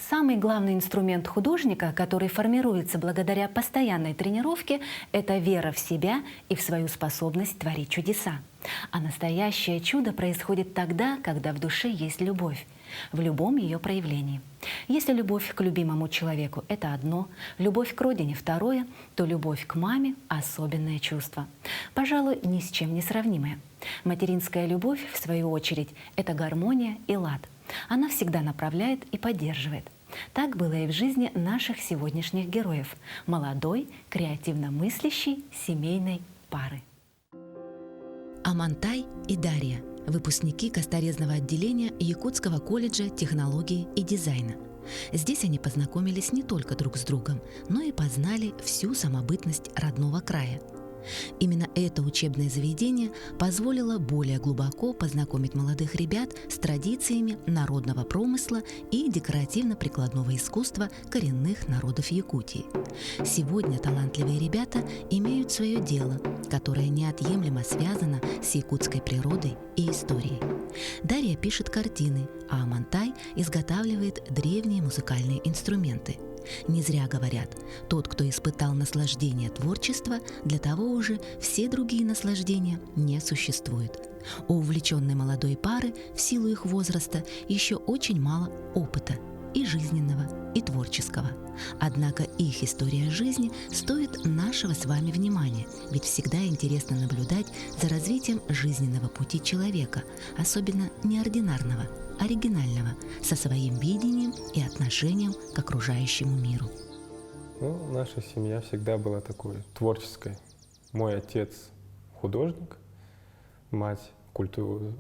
Самый главный инструмент художника, который формируется благодаря постоянной тренировке, это вера в себя и в свою способность творить чудеса. А настоящее чудо происходит тогда, когда в душе есть любовь, в любом ее проявлении. Если любовь к любимому человеку – это одно, любовь к родине – второе, то любовь к маме – особенное чувство. Пожалуй, ни с чем не сравнимое. Материнская любовь, в свою очередь, это гармония и лад. Она всегда направляет и поддерживает. Так было и в жизни наших сегодняшних героев – молодой, креативно мыслящей семейной пары. Амантай и Дарья – выпускники Косторезного отделения Якутского колледжа технологии и дизайна. Здесь они познакомились не только друг с другом, но и познали всю самобытность родного края. Именно это учебное заведение позволило более глубоко познакомить молодых ребят с традициями народного промысла и декоративно-прикладного искусства коренных народов Якутии. Сегодня талантливые ребята имеют свое дело, которое неотъемлемо связано с якутской природой и историей. Дарья пишет картины, а Амантай изготавливает древние музыкальные инструменты. Не зря говорят, тот, кто испытал наслаждение творчества, для того уже все другие наслаждения не существуют. У увлеченной молодой пары в силу их возраста еще очень мало опыта и жизненного, и творческого. Однако их история жизни стоит нашего с вами внимания, ведь всегда интересно наблюдать за развитием жизненного пути человека, особенно неординарного, оригинального, со своим видением и отношением к окружающему миру. Наша семья всегда была такой творческой. Мой отец художник, мать в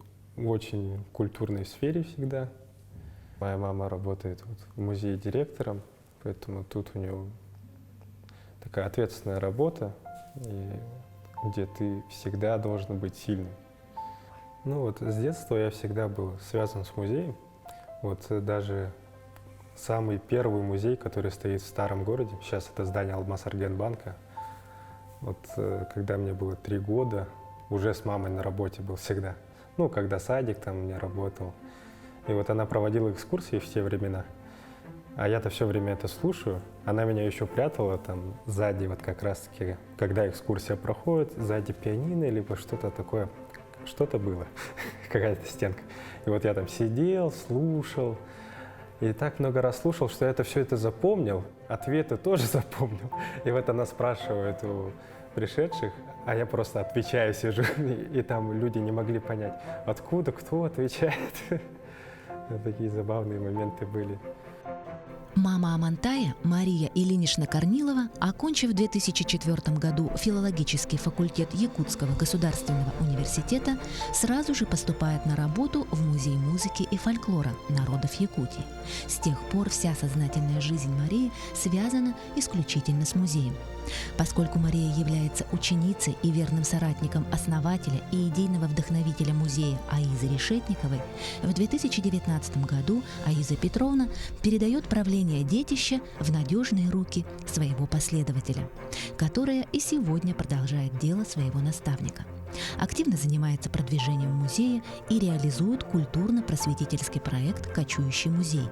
очень культурной сфере всегда. Моя мама работает в музее директором, поэтому тут у нее такая ответственная работа, где ты всегда должен быть сильным. С детства я всегда был связан с музеем. Даже самый первый музей, который стоит в старом городе, сейчас это здание Алмаз-Аргенбанка. Когда мне было 3 года, уже с мамой на работе был всегда. Когда садик там не работал. И она проводила экскурсии в те времена. А я-то все время это слушаю. Она меня еще прятала там сзади, как раз-таки, когда экскурсия проходит, сзади пианино, либо что-то такое. Что-то было, какая-то стенка. И я там сидел, слушал. И так много раз слушал, что я все это запомнил, ответы тоже запомнил. И она спрашивает у пришедших, а я просто отвечаю, сижу. И там люди не могли понять, откуда, кто отвечает. Такие забавные моменты были. Мама Амантая, Мария Ильинична Корнилова, окончив в 2004 году филологический факультет Якутского государственного университета, сразу же поступает на работу в Музей музыки и фольклора народов Якутии. С тех пор вся сознательная жизнь Марии связана исключительно с музеем. Поскольку Мария является ученицей и верным соратником основателя и идейного вдохновителя музея Аизы Решетниковой, в 2019 году Аиза Петровна передает правление детища в надежные руки своего последователя, которое и сегодня продолжает дело своего наставника. Активно занимается продвижением музея и реализует культурно-просветительский проект «Кочующий музей».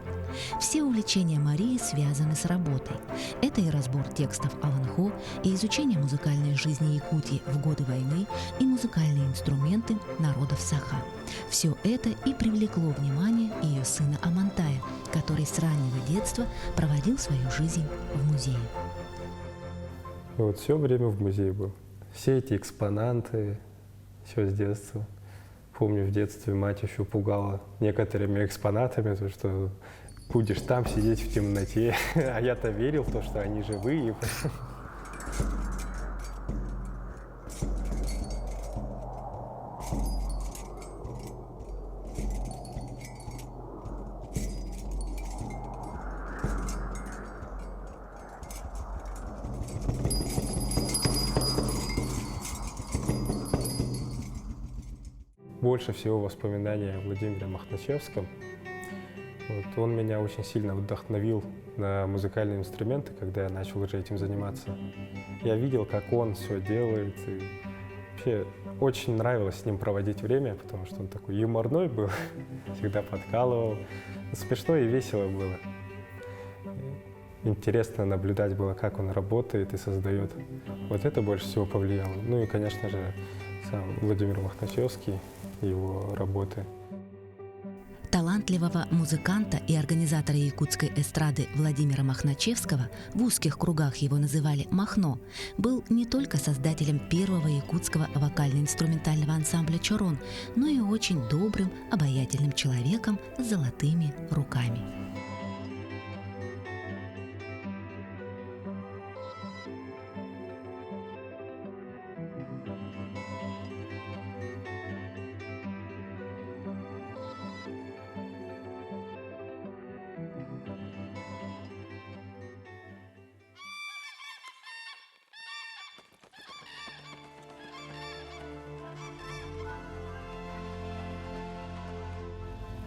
Все увлечения Марии связаны с работой. Это и разбор текстов Алан-Хо, и изучение музыкальной жизни Якутии в годы войны, и музыкальные инструменты народов Саха. Все это и привлекло внимание ее сына Амантая, который с раннего детства проводил свою жизнь в музее. Все время в музее был. Все эти экспонаты, все с детства. Помню, в детстве мать еще пугала некоторыми экспонатами, то, что будешь там сидеть в темноте. А я-то верил в то, что они живые. Больше всего воспоминаний о Владимире Махначевском. Он меня очень сильно вдохновил на музыкальные инструменты, когда я начал уже этим заниматься. Я видел, как он все делает, и вообще очень нравилось с ним проводить время, потому что он такой юморной был, всегда подкалывал. Смешно и весело было. интересно наблюдать было, как он работает и создает. Вот это больше всего повлияло. Ну и, конечно же, сам Владимир Махначевский, его работы. Талантливого музыканта и организатора якутской эстрады Владимира Махначевского, в узких кругах его называли «Махно», был не только создателем первого якутского вокально-инструментального ансамбля «Чорон», но и очень добрым, обаятельным человеком с золотыми руками.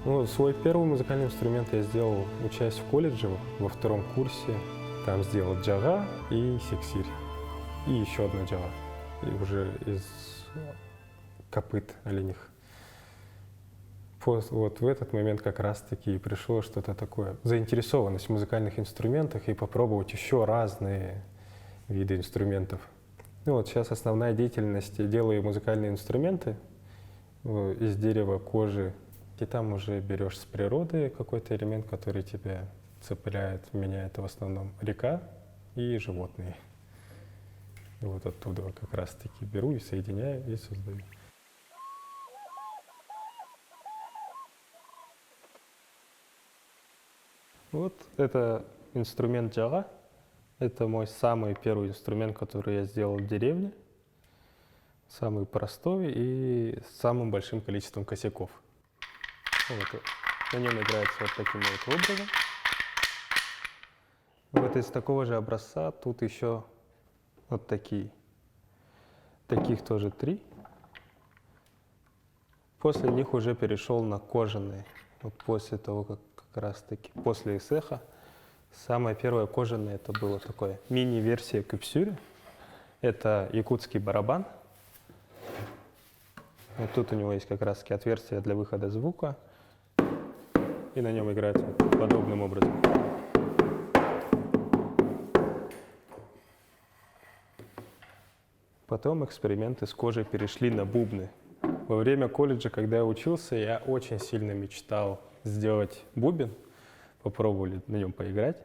Ну, свой первый музыкальный инструмент я сделал, учась в колледже во втором курсе. Там сделал джага и сиксирь. И еще одну джага. И уже из копыт оленях. Вот в этот момент как раз-таки пришло что-то такое. Заинтересованность в музыкальных инструментах и попробовать еще разные виды инструментов. Ну вот сейчас основная деятельность. Я делаю музыкальные инструменты из дерева, кожи. И там уже берешь с природы какой-то элемент, который тебя цепляет. Меня это в основном река и животные. И вот оттуда как раз-таки беру и соединяю, и создаю. Вот это инструмент джага. Это мой самый первый инструмент, который я сделал в деревне. Самый простой и с самым большим количеством косяков. Вот, на нем играется вот таким вот образом. Вот из такого же образца тут еще вот такие. Таких тоже 3. После них уже перешел на кожаные. Вот после того, как раз таки, после эсэха, самое первое кожаное это было такое мини-версия капсюля. Это якутский барабан. Вот тут у него есть как раз таки отверстие для выхода звука. И на нем играется подобным образом. Потом эксперименты с кожей перешли на бубны. Во время колледжа, когда я учился, я очень сильно мечтал сделать бубен. Попробовали на нем поиграть.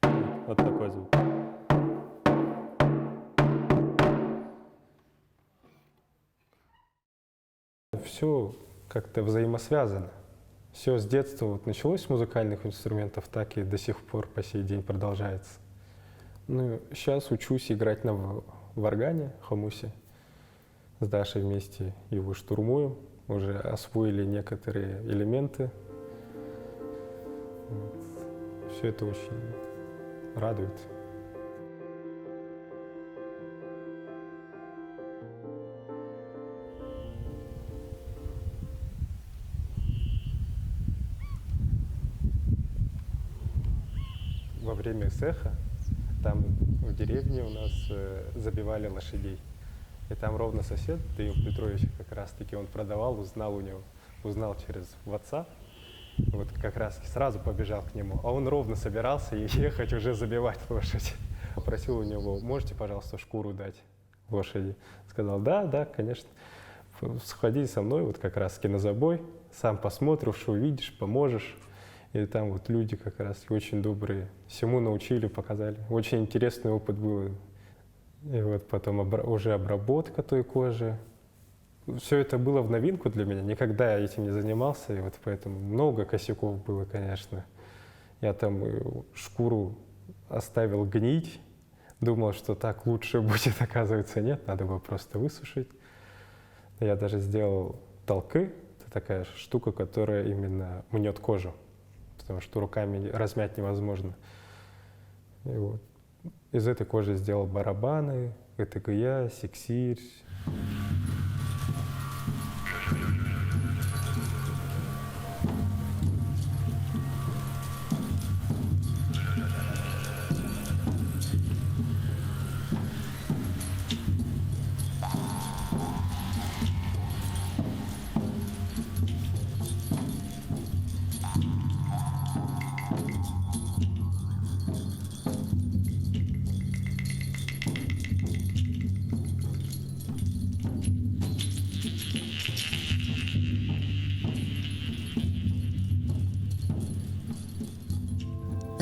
Вот такой звук. Все как-то взаимосвязано. Все с детства вот началось с музыкальных инструментов, так и до сих пор по сей день продолжается. Ну, сейчас учусь играть в органе, хомусе. С Дашей вместе его штурмуем. Уже освоили некоторые элементы. Вот. Все это очень радует. Во время эсэха там в деревне у нас забивали лошадей. И там ровно сосед, Данил Петрович, как раз-таки он продавал, узнал через WhatsApp. Вот как раз сразу побежал к нему. А он ровно собирался ехать уже забивать лошадь. Попросил у него: можете, пожалуйста, шкуру дать лошади? Сказал: да, конечно. Сходи со мной вот как раз-таки на забой, сам посмотришь, увидишь, поможешь. И там вот люди как раз очень добрые, всему научили, показали. Очень интересный опыт был. И вот потом уже обработка той кожи. Все это было в новинку для меня. Никогда я этим не занимался, и вот поэтому много косяков было, конечно. Я там шкуру оставил гнить, думал, что так лучше будет, оказывается, нет, надо было просто высушить. Я даже сделал толкы, это такая штука, которая именно мнет кожу, потому что руками размять невозможно. И вот из этой кожи сделал барабаны, ЭТГЯ, сиксирь.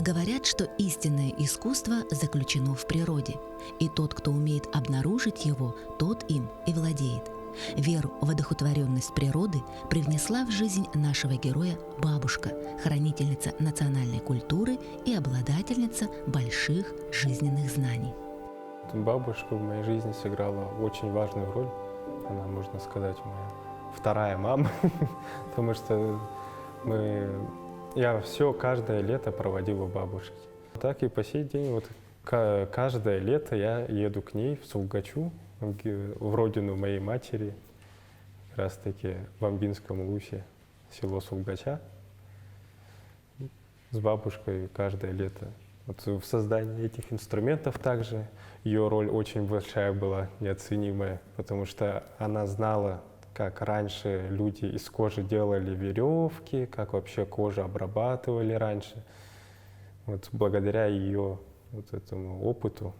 Говорят, что истинное искусство заключено в природе, и тот, кто умеет обнаружить его, тот им и владеет. Веру в одухотворенность природы привнесла в жизнь нашего героя бабушка, хранительница национальной культуры и обладательница больших жизненных знаний. Бабушка в моей жизни сыграла очень важную роль. Она, можно сказать, моя вторая мама, потому что я каждое лето проводил у бабушки. Так и по сей день, вот каждое лето я еду к ней в Сулгачу, в родину моей матери, как раз таки в Амбинском Лусе, село Сулгача, с бабушкой каждое лето. Вот в создании этих инструментов также ее роль очень большая была, неоценимая, потому что она знала, как раньше люди из кожи делали веревки, как вообще кожу обрабатывали раньше. Вот благодаря ее вот этому опыту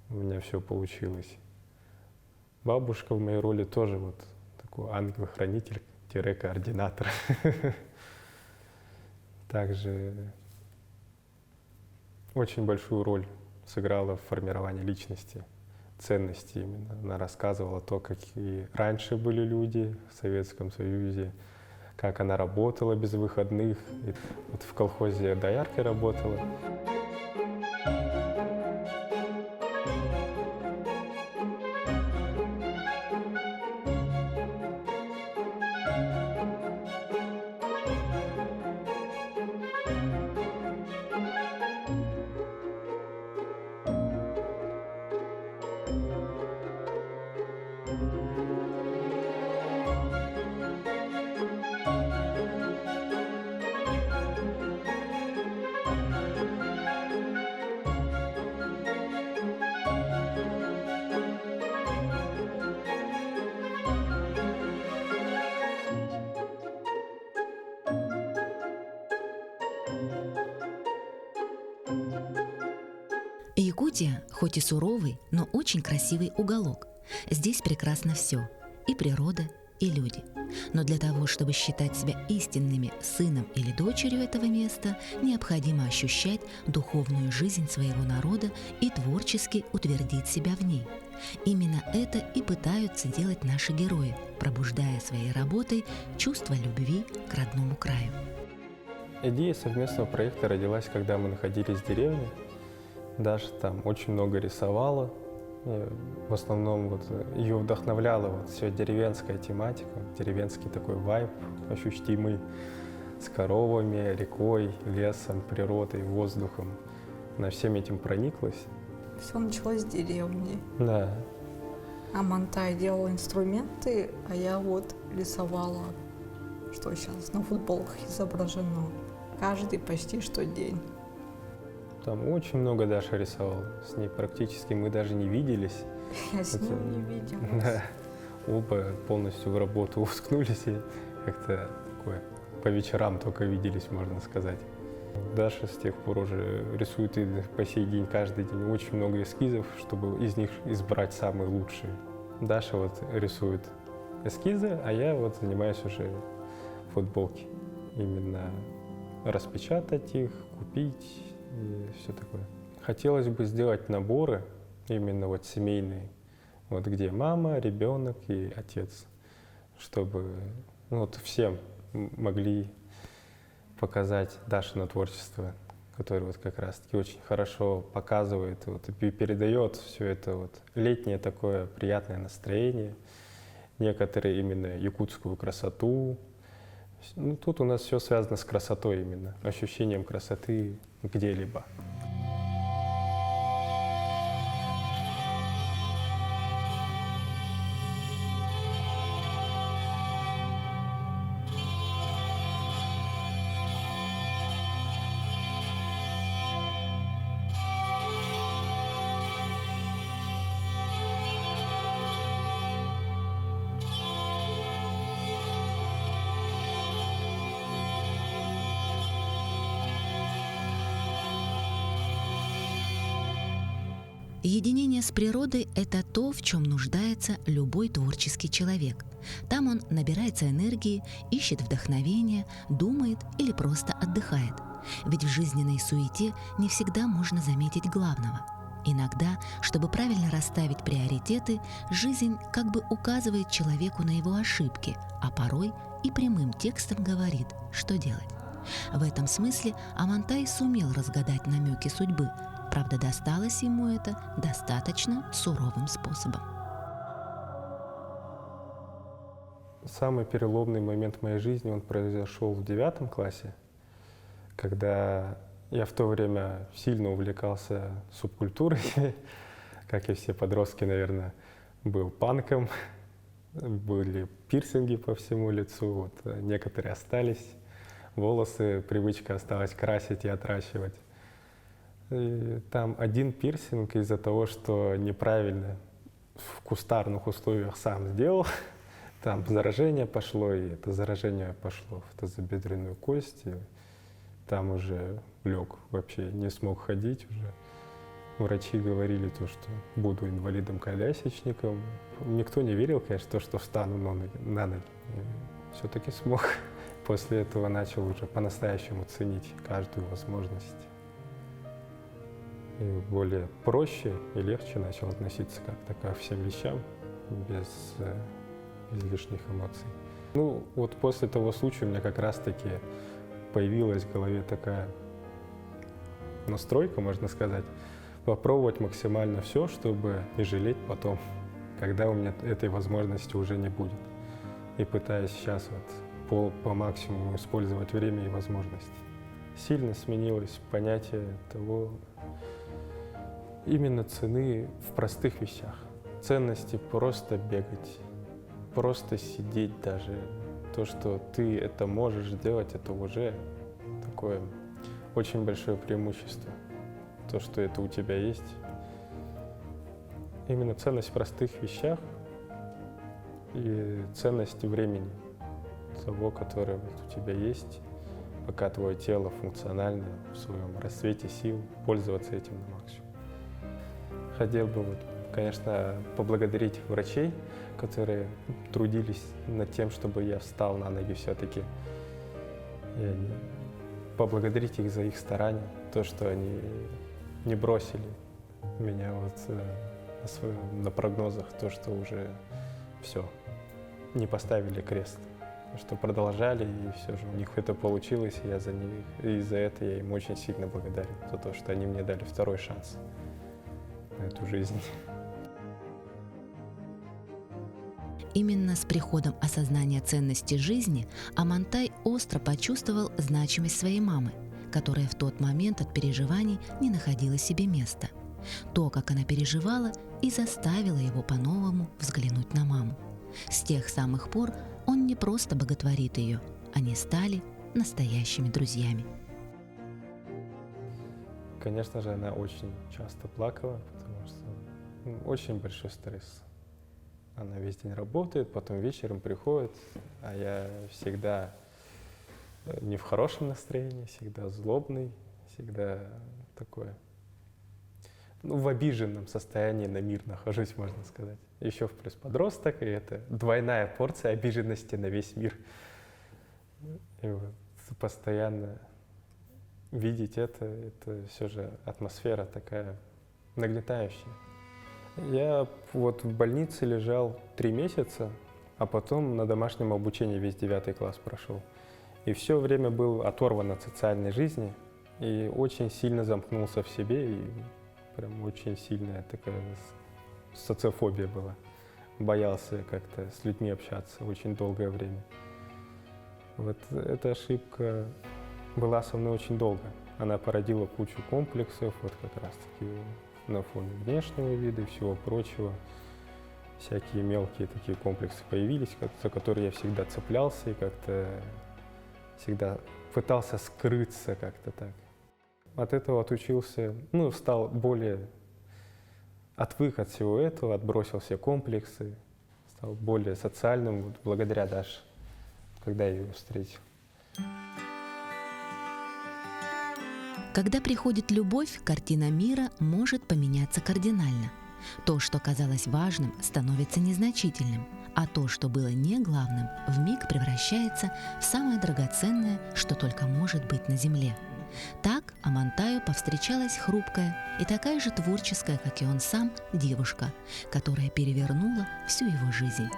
у меня все получилось. Бабушка в моей роли тоже вот такой ангел-хранитель-координатор. Также очень большую роль сыграла в формировании личности, ценности именно. Она рассказывала то, какие раньше были люди в Советском Союзе, как она работала без выходных. И вот в колхозе дояркой работала. Якутия, хоть и суровый, но очень красивый уголок. Здесь прекрасно все – и природа, и люди. Но для того, чтобы считать себя истинными сыном или дочерью этого места, необходимо ощущать духовную жизнь своего народа и творчески утвердить себя в ней. Именно это и пытаются делать наши герои, пробуждая своей работой чувство любви к родному краю. Идея совместного проекта родилась, когда мы находились в деревне. Даша там очень много рисовала. И в основном вот ее вдохновляла вот вся деревенская тематика, деревенский такой вайб ощутимый, с коровами, рекой, лесом, природой, воздухом. Она всем этим прониклась. Все началось с деревни. Да. А Мантай делал инструменты, а я вот рисовала, что сейчас на футболках изображено. Каждый почти что день. Там очень много Даша рисовала. С ней практически мы даже не виделись. Я с ним не виделась. Да. Оба полностью в работу ускнулись и как-то такое по вечерам только виделись, можно сказать. Даша с тех пор уже рисует и по сей день, каждый день очень много эскизов, чтобы из них избрать самые лучшие. Даша вот рисует эскизы, а я вот занимаюсь уже футболки. Именно распечатать их, купить и все такое. Хотелось бы сделать наборы именно вот семейные, вот где мама, ребенок и отец, чтобы вот всем могли показать Дашино творчество, которое вот как раз-таки очень хорошо показывает вот, и передает все это вот летнее такое приятное настроение, некоторые именно якутскую красоту. Ну, тут у нас все связано с красотой именно, ощущением красоты где-либо. Единение с природой – это то, в чем нуждается любой творческий человек. Там он набирается энергии, ищет вдохновения, думает или просто отдыхает. Ведь в жизненной суете не всегда можно заметить главного. Иногда, чтобы правильно расставить приоритеты, жизнь как бы указывает человеку на его ошибки, а порой и прямым текстом говорит, что делать. В этом смысле Амантай сумел разгадать намеки судьбы, правда, досталось ему это достаточно суровым способом. Самый переломный момент в моей жизни, он произошел в 9 классе, когда я в то время сильно увлекался субкультурой, как и все подростки, наверное, был панком, были пирсинги по всему лицу, вот, некоторые остались, волосы, привычка осталась красить и отращивать. И там один пирсинг из-за того, что неправильно в кустарных условиях сам сделал, там заражение пошло, и это заражение пошло в тазобедренную кость, и там уже лег, вообще не смог ходить уже. Врачи говорили то, что буду инвалидом-колясочником. Никто не верил, конечно, то, что встану на ноги. Все-таки смог. После этого начал уже по-настоящему ценить каждую возможность. И более проще и легче начал относиться как-то ко всем вещам, без излишних эмоций. Ну, вот после того случая у меня как раз-таки появилась в голове такая настройка, можно сказать, попробовать максимально все, чтобы не жалеть потом, когда у меня этой возможности уже не будет. И пытаюсь сейчас вот по максимуму использовать время и возможности. Сильно сменилось понятие того, именно цены в простых вещах. Ценности просто бегать, просто сидеть даже. То, что ты это можешь сделать, это уже такое очень большое преимущество. То, что это у тебя есть. Именно ценность в простых вещах и ценность времени того, которое вот у тебя есть, пока твое тело функционально в своем расцвете сил, пользоваться этим на максимум. Хотел бы, конечно, поблагодарить врачей, которые трудились над тем, чтобы я встал на ноги все-таки. И поблагодарить их за их старания, то, что они не бросили меня на прогнозах, то, что уже все, не поставили крест, что продолжали, и все же у них это получилось, и я за них, и за это я им очень сильно благодарен, за то, что они мне дали второй шанс на эту жизнь. Именно с приходом осознания ценности жизни Амантай остро почувствовал значимость своей мамы, которая в тот момент от переживаний не находила себе места. То, как она переживала, и заставило его по-новому взглянуть на маму. С тех самых пор он не просто боготворит ее, они стали настоящими друзьями. Конечно же, она очень часто плакала, потому что очень большой стресс. Она весь день работает, потом вечером приходит, а я всегда не в хорошем настроении, всегда злобный, всегда такое, в обиженном состоянии на мир нахожусь, можно сказать. Еще в плюс подросток, и это двойная порция обиженности на весь мир. И вот постоянно видеть это все же атмосфера такая нагнетающая. Я вот в больнице лежал 3 месяца, а потом на домашнем обучении весь 9 класс прошел. И все время был оторван от социальной жизни и очень сильно замкнулся в себе, и прям очень сильная такая социофобия была. Боялся как-то с людьми общаться очень долгое время. Вот эта ошибка была со мной очень долго. Она породила кучу комплексов, вот как раз-таки на фоне внешнего вида и всего прочего. Всякие мелкие такие комплексы появились, за которые я всегда цеплялся и как-то всегда пытался скрыться как-то так. От этого отучился, стал более, отвык от всего этого, отбросил все комплексы, стал более социальным, благодаря Даше, когда я ее встретил. Когда приходит любовь, картина мира может поменяться кардинально. То, что казалось важным, становится незначительным, а то, что было не главным, вмиг превращается в самое драгоценное, что только может быть на земле. Так Амантаю повстречалась хрупкая и такая же творческая, как и он сам, девушка, которая перевернула всю его жизнь.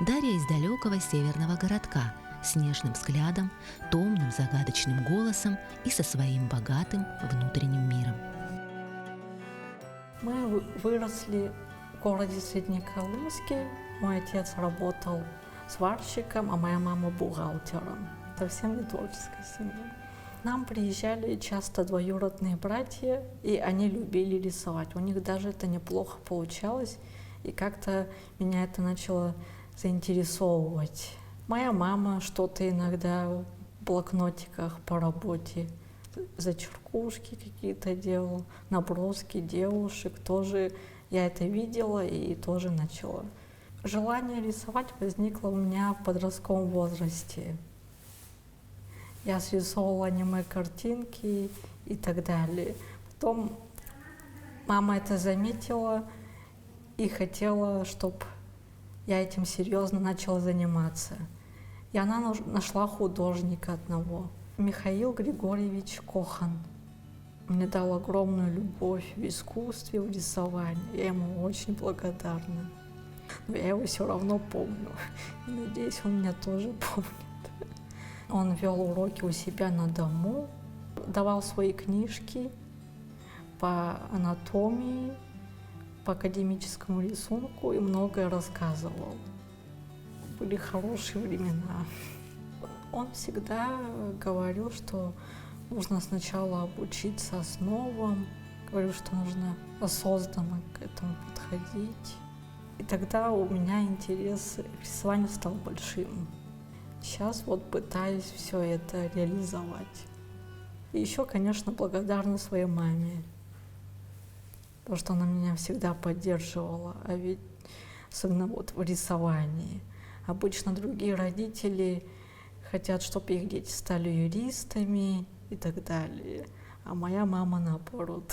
Дарья из далекого северного городка, с нежным взглядом, томным загадочным голосом и со своим богатым внутренним миром. Мы выросли в городе Среднеколымске. Мой отец работал сварщиком, а моя мама бухгалтером. Совсем не творческая семья. К нам приезжали часто двоюродные братья, и они любили рисовать. У них даже это неплохо получалось, и как-то меня это начало заинтересовывать. Моя мама что-то иногда в блокнотиках по работе, зачеркушки какие-то делала, наброски девушек тоже. Я это видела и тоже начала. Желание рисовать возникло у меня в подростковом возрасте. Я срисовывала аниме-картинки и так далее. Потом мама это заметила и хотела, чтобы я этим серьезно начала заниматься. И она нашла художника одного, Михаил Григорьевич Кохан. Мне дал огромную любовь в искусстве, в рисовании. Я ему очень благодарна. Но я его все равно помню. И надеюсь, он меня тоже помнит. Он вел уроки у себя на дому, давал свои книжки по анатомии, по академическому рисунку и многое рассказывал. Были хорошие времена. Он всегда говорил, что нужно сначала обучиться основам, говорил, что нужно осознанно к этому подходить. И тогда у меня интерес к рисованию стал большим. Сейчас вот пытаюсь все это реализовать. И еще, конечно, благодарна своей маме, потому что она меня всегда поддерживала, а ведь особенно вот в рисовании. Обычно другие родители хотят, чтобы их дети стали юристами и так далее, а моя мама наоборот.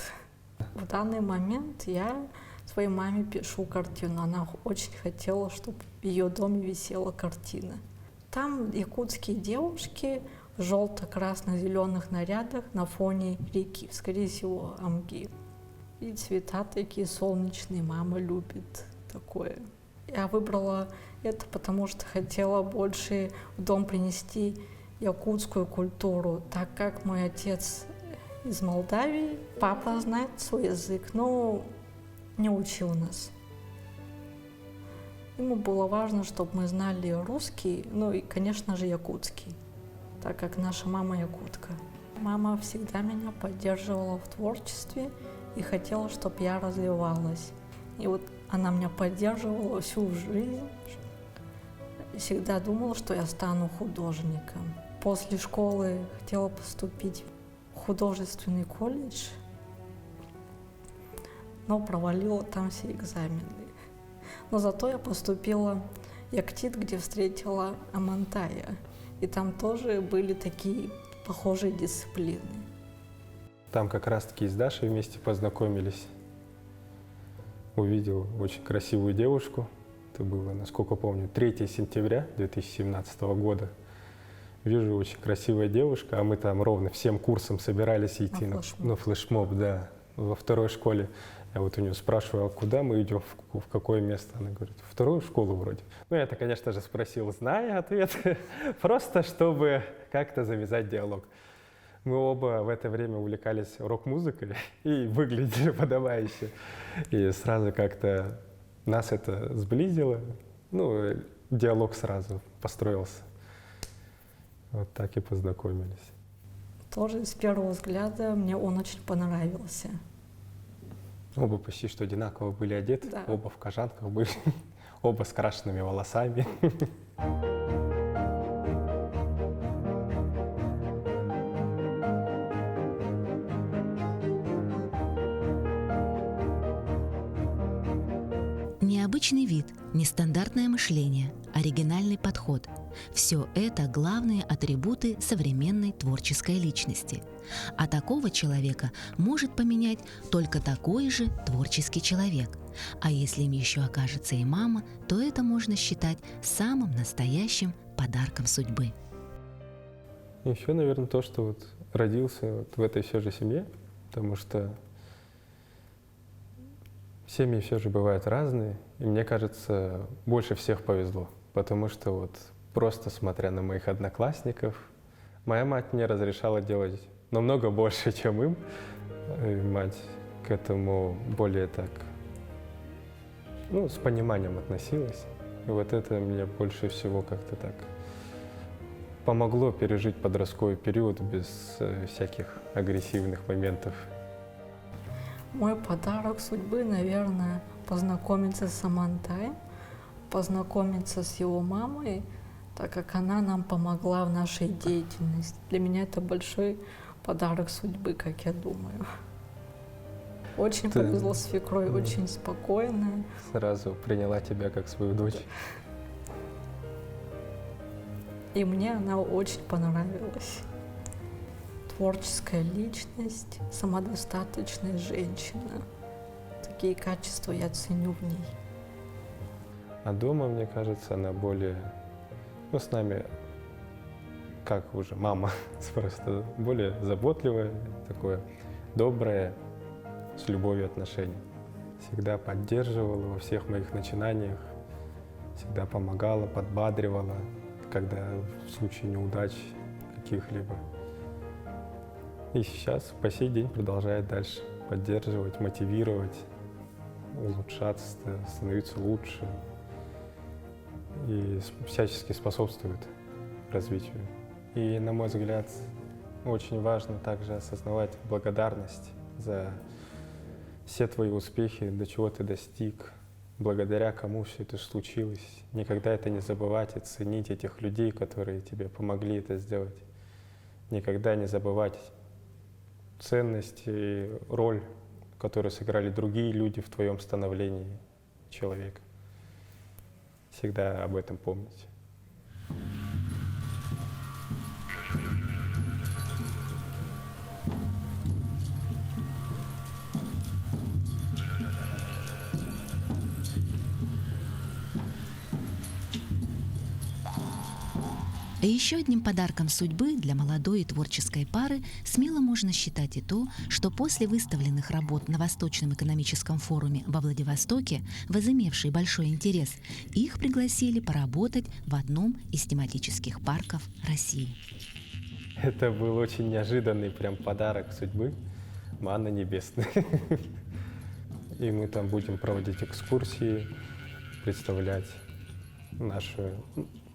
В данный момент я своей маме пишу картину. Она очень хотела, чтобы в ее доме висела картина. Там якутские девушки в желто-красно-зеленых нарядах на фоне реки, скорее всего, Амги. И цвета такие солнечные, мама любит такое. Я выбрала это, потому что хотела больше в дом принести якутскую культуру, так как мой отец из Молдавии, папа знает свой язык, но не учил нас. Ему было важно, чтобы мы знали русский, ну и, конечно же, якутский, так как наша мама якутка. Мама всегда меня поддерживала в творчестве и хотела, чтобы я развивалась. И вот она меня поддерживала всю жизнь. Всегда думала, что я стану художником. После школы хотела поступить в художественный колледж, но провалила там все экзамены. Но зато я поступила в Яктит, где встретила Амантая. И там тоже были такие похожие дисциплины. Там как раз-таки и с Дашей вместе познакомились. Увидел очень красивую девушку. Это было, насколько помню, 3 сентября 2017 года. Вижу, очень красивая девушка, а мы там ровно всем курсом собирались идти на флешмоб, да, во второй школе. Я вот у нее спрашиваю, а куда мы идем, в какое место? Она говорит, в вторую школу вроде. Ну, я-то, конечно же, спросил, зная ответ, просто чтобы как-то завязать диалог. Мы оба в это время увлекались рок-музыкой и выглядели подобающе. И сразу как-то нас это сблизило, ну, диалог сразу построился. Вот так и познакомились. Тоже с первого взгляда мне он очень понравился. Оба почти что одинаково были одеты, Да. Оба в кожанках были, оба с крашенными волосами. Необычный вид, нестандартное мышление, оригинальный подход – все это главные атрибуты современной творческой личности. А такого человека может поменять только такой же творческий человек. А если им еще окажется и мама, то это можно считать самым настоящим подарком судьбы. Еще, наверное, то, что вот родился вот в этой все же семье, потому что семьи все же бывают разные, и мне кажется, больше всех повезло, потому что вот просто смотря на моих одноклассников, моя мать мне разрешала делать намного больше, чем им. И мать к этому более так, с пониманием относилась. И вот это мне больше всего как-то так помогло пережить подростковый период без всяких агрессивных моментов. Мой подарок судьбы, наверное, познакомиться с Амантай, познакомиться с его мамой, так как она нам помогла в нашей деятельности. Для меня это большой подарок судьбы, как я думаю. Очень повезло с свекрой, очень спокойная. Сразу приняла тебя как свою дочь. И мне она очень понравилась. Творческая личность, самодостаточная женщина. Такие качества я ценю в ней. А дома, мне кажется, она более, с нами, как уже мама, просто более заботливая, такое доброе, с любовью отношение. Всегда поддерживала во всех моих начинаниях, всегда помогала, подбадривала, когда в случае неудач каких-либо. И сейчас по сей день продолжает дальше поддерживать, мотивировать, улучшаться, становиться лучше и всячески способствует развитию. И, на мой взгляд, очень важно также осознавать благодарность за все твои успехи, до чего ты достиг, благодаря кому все это случилось. Никогда это не забывать и ценить этих людей, которые тебе помогли это сделать. Никогда не забывать ценность и роль, которую сыграли другие люди в твоем становлении человека. Всегда об этом помнить. И еще одним подарком судьбы для молодой и творческой пары смело можно считать и то, что после выставленных работ на Восточном экономическом форуме во Владивостоке, возымевший большой интерес, их пригласили поработать в одном из тематических парков России. Это был очень неожиданный прям подарок судьбы, манна небесная. И мы там будем проводить экскурсии, представлять нашу,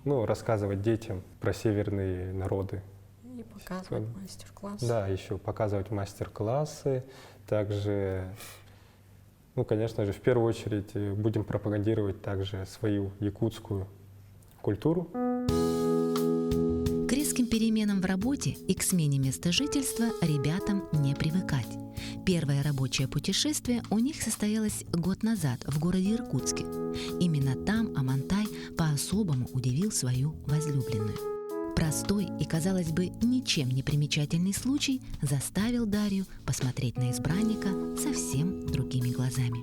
рассказывать детям про северные народы. И показывать мастер-классы. Да, еще показывать мастер-классы. Также, конечно же, в первую очередь будем пропагандировать также свою якутскую культуру. К резким переменам в работе и к смене места жительства ребятам не привыкать. Первое рабочее путешествие у них состоялось год назад в городе Иркутске. Именно там Амантай по-особому удивил свою возлюбленную. Простой и, казалось бы, ничем не примечательный случай заставил Дарью посмотреть на избранника совсем другими глазами.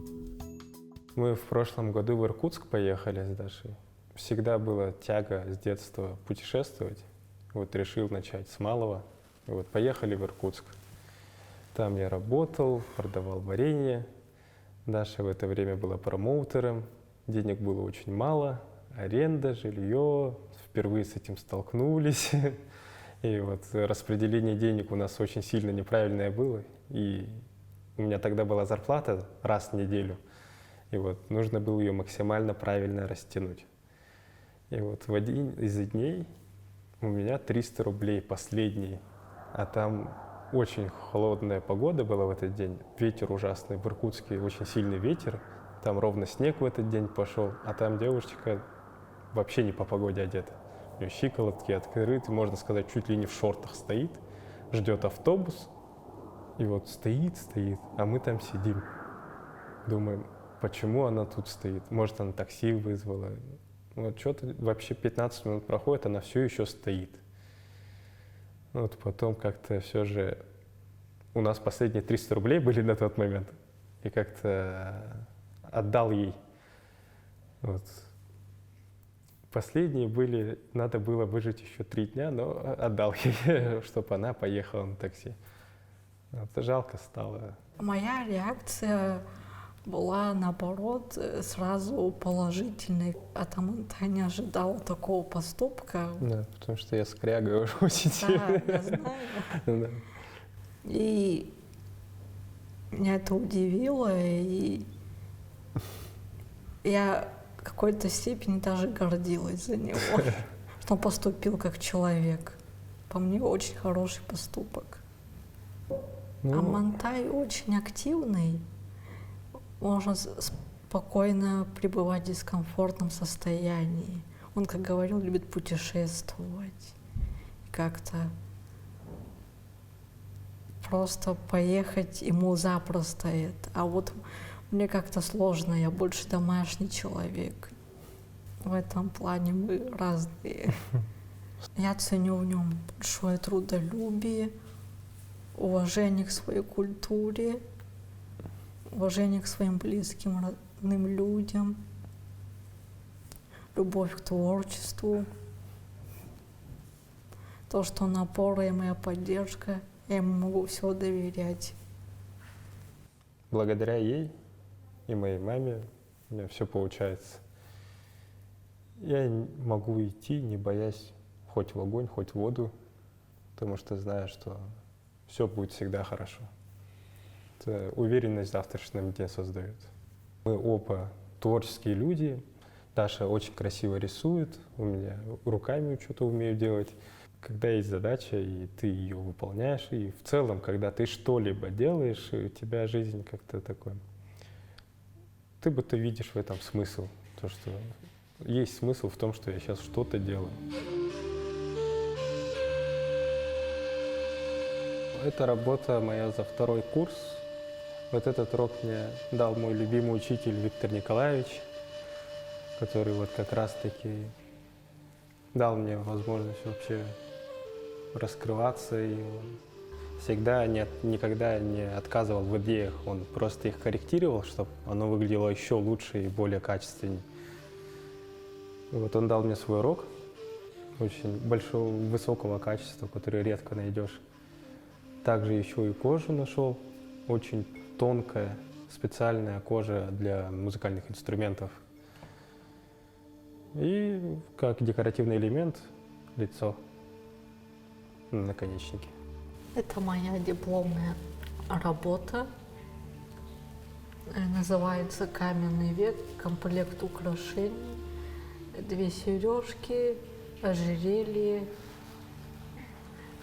Мы в прошлом году в Иркутск поехали с Дашей. Всегда была тяга с детства путешествовать. Решил начать с малого. И поехали в Иркутск. Там я работал, продавал варенье. Даша в это время была промоутером. Денег было очень мало. Аренда, жилье. Впервые с этим столкнулись. И распределение денег у нас очень сильно неправильное было. И у меня тогда была зарплата раз в неделю. И нужно было ее максимально правильно растянуть. И в один из дней у меня 300 рублей последний. А там очень холодная погода была в этот день, ветер ужасный, в Иркутске очень сильный ветер, там ровно снег в этот день пошел, а там девушечка вообще не по погоде одета. У нее щиколотки открыты, можно сказать, чуть ли не в шортах стоит, ждет автобус, и стоит, а мы там сидим. Думаем, почему она тут стоит? Может, она такси вызвала? Что-то вообще 15 минут проходит, она все еще стоит. Потом как-то все же у нас последние 300 рублей были на тот момент, и как-то отдал ей. Последние были, надо было выжить еще 3 дня, но отдал ей, чтобы она поехала на такси. Это жалко стало. Моя реакция была, наоборот, сразу положительной. От Амантай не ожидала такого поступка. Да, потому что я скряга уже очень сильно. Да, я знаю. Да. И меня это удивило, и я в какой-то степени даже гордилась за него, что он поступил как человек. По мне, очень хороший поступок. Ну, Амантай очень активный, можно спокойно пребывать в дискомфортном состоянии. Он, как говорил, любит путешествовать. Как-то просто поехать ему запросто это. А вот мне как-то сложно, я больше домашний человек. В этом плане мы разные. Я ценю в нем большое трудолюбие, уважение к своей культуре, уважение к своим близким, родным людям, любовь к творчеству, то, что он опора и моя поддержка, я ему могу все доверять. благодаря ей и моей маме у меня все получается. Я могу идти, не боясь хоть в огонь, хоть в воду, потому что знаю, что все будет всегда хорошо. Это уверенность в завтрашнем дне создает. Мы оба творческие люди. Даша очень красиво рисует, у меня руками что-то умею делать. Когда есть задача, и ты ее выполняешь, и в целом, когда ты что-либо делаешь, и у тебя жизнь как-то такой, ты будто видишь в этом смысл. То, что есть смысл в том, что я сейчас что-то делаю. Это работа моя за 2-й курс. Вот этот урок мне дал мой любимый учитель Виктор Николаевич, который вот как раз-таки дал мне возможность вообще раскрываться. И он всегда никогда не отказывал в идеях. Он просто их корректировал, чтобы оно выглядело еще лучше и более качественнее. И вот он дал мне свой урок, очень большого, высокого качества, который редко найдешь. Также еще и кожу нашел, очень тонкая, специальная кожа для музыкальных инструментов. И как декоративный элемент лицо на наконечнике. Это моя дипломная работа. Называется «Каменный век. Комплект украшений». 2 сережки, ожерелье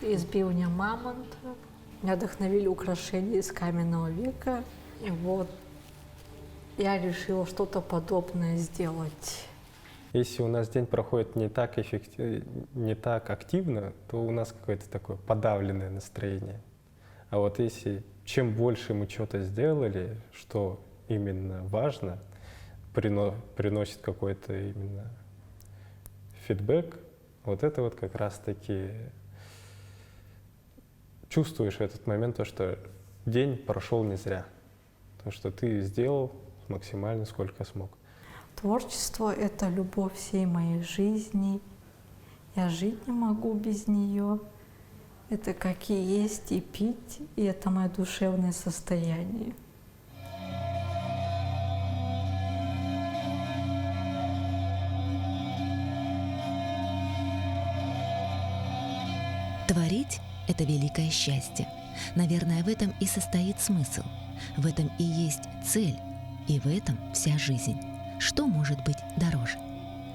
из бивня мамонта. Меня вдохновили украшения из каменного века. И вот я решила что-то подобное сделать. Если у нас день проходит не так активно, то у нас какое-то такое подавленное настроение. А вот если чем больше мы что-то сделали, что именно важно, приносит какой-то именно фидбэк, вот это вот как раз-таки чувствуешь в этот момент то, что день прошел не зря. То, что ты сделал максимально, сколько смог. Творчество — это любовь всей моей жизни. Я жить не могу без нее. Это как и есть, и пить, и это мое душевное состояние. Творить – это великое счастье. Наверное, в этом и состоит смысл. В этом и есть цель, и в этом вся жизнь. Что может быть дороже?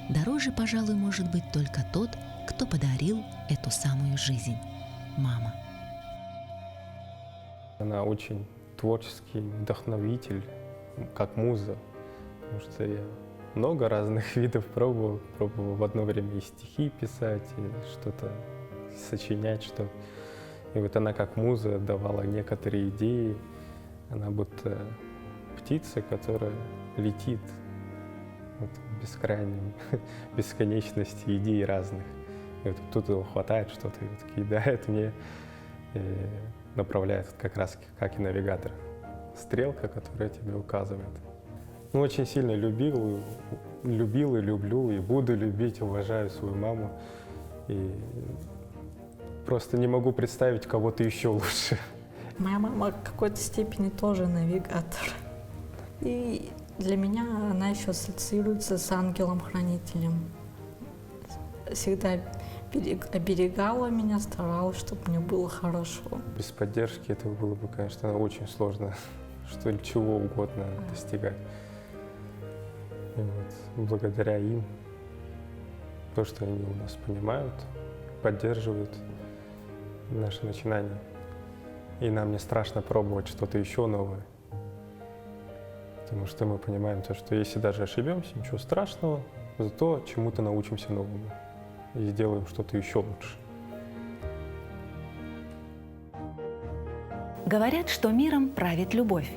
Дороже, пожалуй, может быть только тот, кто подарил эту самую жизнь – мама. Она очень творческий вдохновитель, как муза, потому что я много разных видов пробовал в одно время и стихи писать, и что-то сочинять, что. И вот она как муза давала некоторые идеи, она будто птица, которая летит вот в бесконечности идей разных. И вот тут его хватает что-то и вот кидает мне, и направляет как раз как и навигатор. Стрелка, которая тебе указывает. Ну, очень сильно любил и люблю, и буду любить, уважаю свою маму. И просто не могу представить кого-то еще лучше. Моя мама в какой-то степени тоже навигатор. И для меня она еще ассоциируется с ангелом-хранителем. Всегда оберегала меня, старалась, чтобы мне было хорошо. Без поддержки это было бы, конечно, очень сложно, что чего угодно достигать. И вот благодаря им, то, что они у нас понимают, поддерживают наши начинания. И нам не страшно пробовать что-то еще новое. Потому что мы понимаем то, что если даже ошибемся, ничего страшного, зато чему-то научимся новому и сделаем что-то еще лучше. Говорят, что миром правит любовь.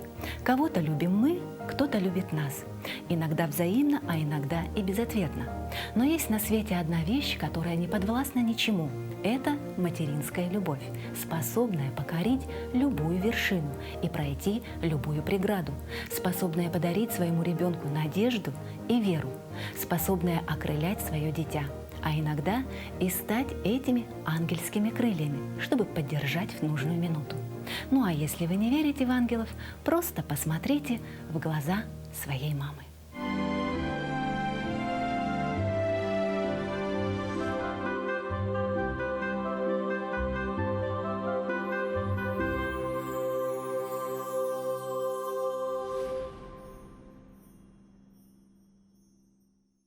Кого-то любим мы, кто-то любит нас. Иногда взаимно, а иногда и безответно. Но есть на свете одна вещь, которая не подвластна ничему. Это материнская любовь, способная покорить любую вершину и пройти любую преграду, способная подарить своему ребенку надежду и веру, способная окрылять свое дитя, а иногда и стать этими ангельскими крыльями, чтобы поддержать в нужную минуту. Ну а если вы не верите в ангелов, просто посмотрите в глаза своей мамы.